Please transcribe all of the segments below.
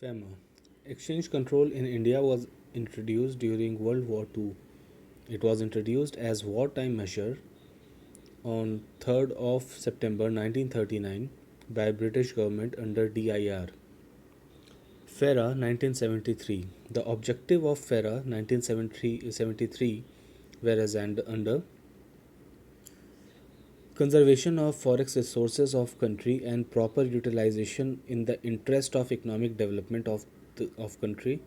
FEMA. Exchange control in India was introduced during World War II. It was introduced as wartime measure on 3rd of September 1939 by British government under DIR. FERA 1973. The objective of FERA 1973 whereas under conservation of forex resources of country and proper utilization in the interest of economic development of country,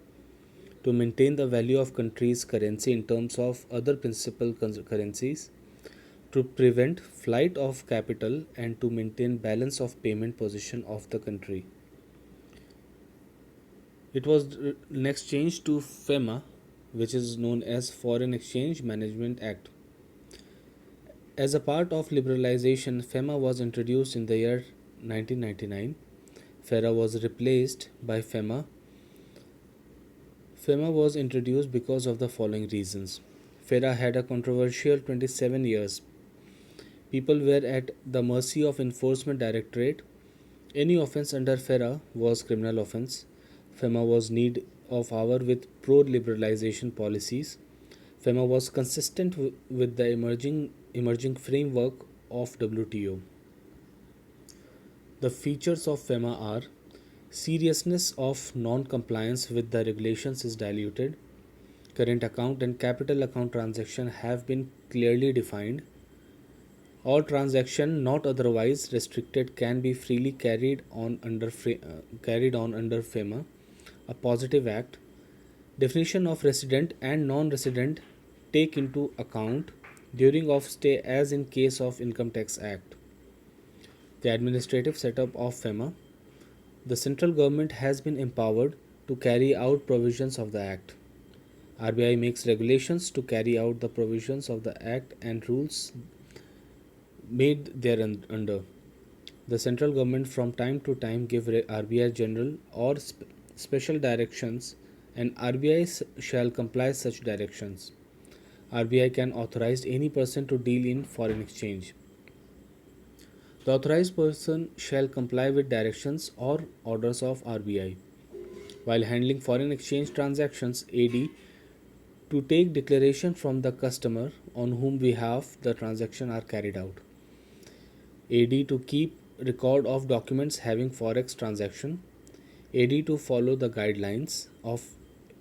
to maintain the value of country's currency in terms of other principal currencies, to prevent flight of capital and to maintain balance of payment position of the country. It was next changed to FEMA, which is known as Foreign Exchange Management Act. As a part of liberalization, FEMA was introduced in the year 1999. FERA was replaced by FEMA. FEMA was introduced because of the following reasons. FERA had a controversial 27 years. People were at the mercy of enforcement directorate. Any offence under FERA was criminal offence. FEMA was need of hour with pro-liberalization policies. FEMA was consistent with the emerging framework of WTO. The features of FEMA are: seriousness of non-compliance with the regulations is diluted. Current account and capital account transactions have been clearly defined. All transactions not otherwise restricted can be freely carried on under FEMA, a positive act. Definition of resident and non-resident take into account during off stay as in case of Income Tax Act. The administrative setup of FEMA. The central government has been empowered to carry out provisions of the Act. RBI makes regulations to carry out the provisions of the Act and rules made thereunder. The central government from time to time give RBI general or special directions, and RBI shall comply such directions. RBI can authorize any person to deal in foreign exchange. The authorized person shall comply with directions or orders of RBI. While handling foreign exchange transactions, AD to take declaration from the customer on whom behalf the transaction are carried out. AD to keep record of documents having forex transaction. AD to follow the guidelines of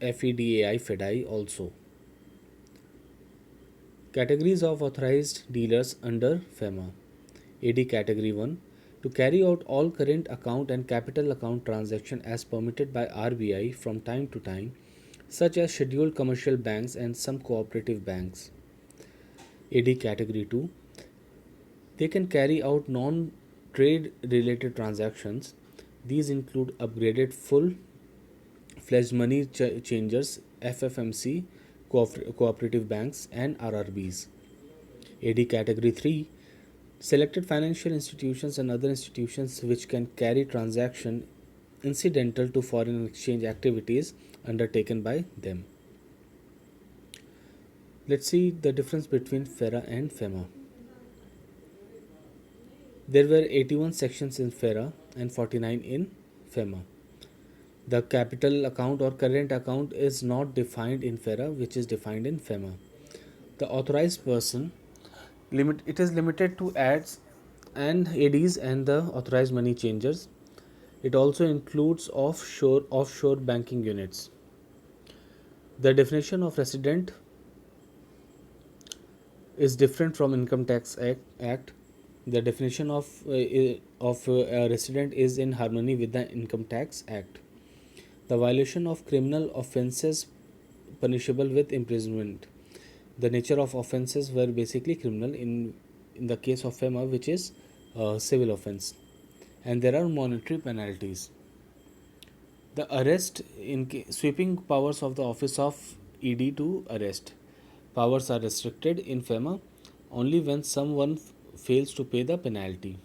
FEDAI also. Categories of authorized dealers under FEMA. AD Category 1, to carry out all current account and capital account transaction as permitted by RBI from time to time, such as scheduled commercial banks and some cooperative banks. AD Category 2, they can carry out non-trade related transactions. These include upgraded full-fledged money changers, FFMC, cooperative banks and RRBs. AD Category 3, selected financial institutions and other institutions which can carry transaction incidental to foreign exchange activities undertaken by them. Let's see the difference between FERA and FEMA. There were 81 sections in FERA and 49 in FEMA. The capital account or current account is not defined in FERA, which is defined in FEMA. The authorized person, it is limited to ADs and the authorized money changers. It also includes offshore banking units. The definition of resident is different from Income Tax Act. The definition of a resident is in harmony with the Income Tax Act. The violation of criminal offences punishable with imprisonment. The nature of offences were basically criminal in the case of FEMA, which is civil offence, and there are monetary penalties. The arrest sweeping powers of the office of ED to arrest. Powers are restricted in FEMA only when someone fails to pay the penalty.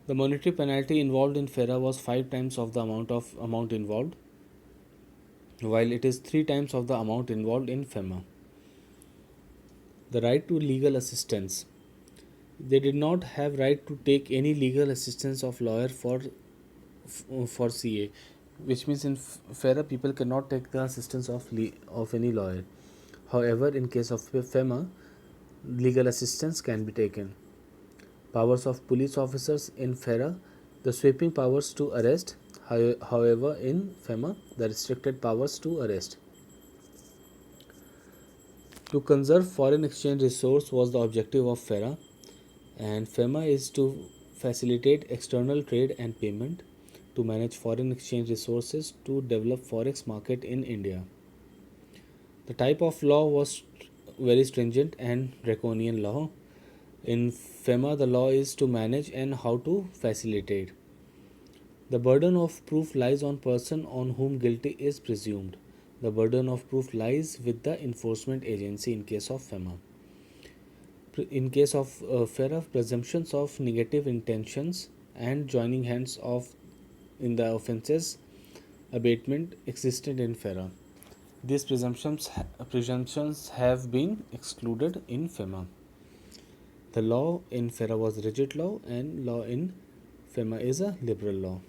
The monetary penalty involved in FERA was 5 times of the amount involved, while it is 3 times of the amount involved in FEMA. The right to legal assistance. They did not have right to take any legal assistance of lawyer for for CA, which means in FERA people cannot take the assistance of any lawyer. However, in case of FEMA, legal assistance can be taken. Powers of police officers in FERA: the sweeping powers to arrest. However, in FEMA, the restricted powers to arrest. To conserve foreign exchange resource was the objective of FERA, and FEMA is to facilitate external trade and payment, to manage foreign exchange resources, to develop forex market in India. The type of law was very stringent and draconian law. In FEMA, the law is to manage and how to facilitate. The burden of proof lies on person on whom guilty is presumed. The burden of proof lies with the enforcement agency in case of FEMA. In case of FERA, presumptions of negative intentions and joining hands of in the offences abatement existed in FERA. These presumptions have been excluded in FEMA. The law in FERA was rigid law, and law in FEMA is a liberal law.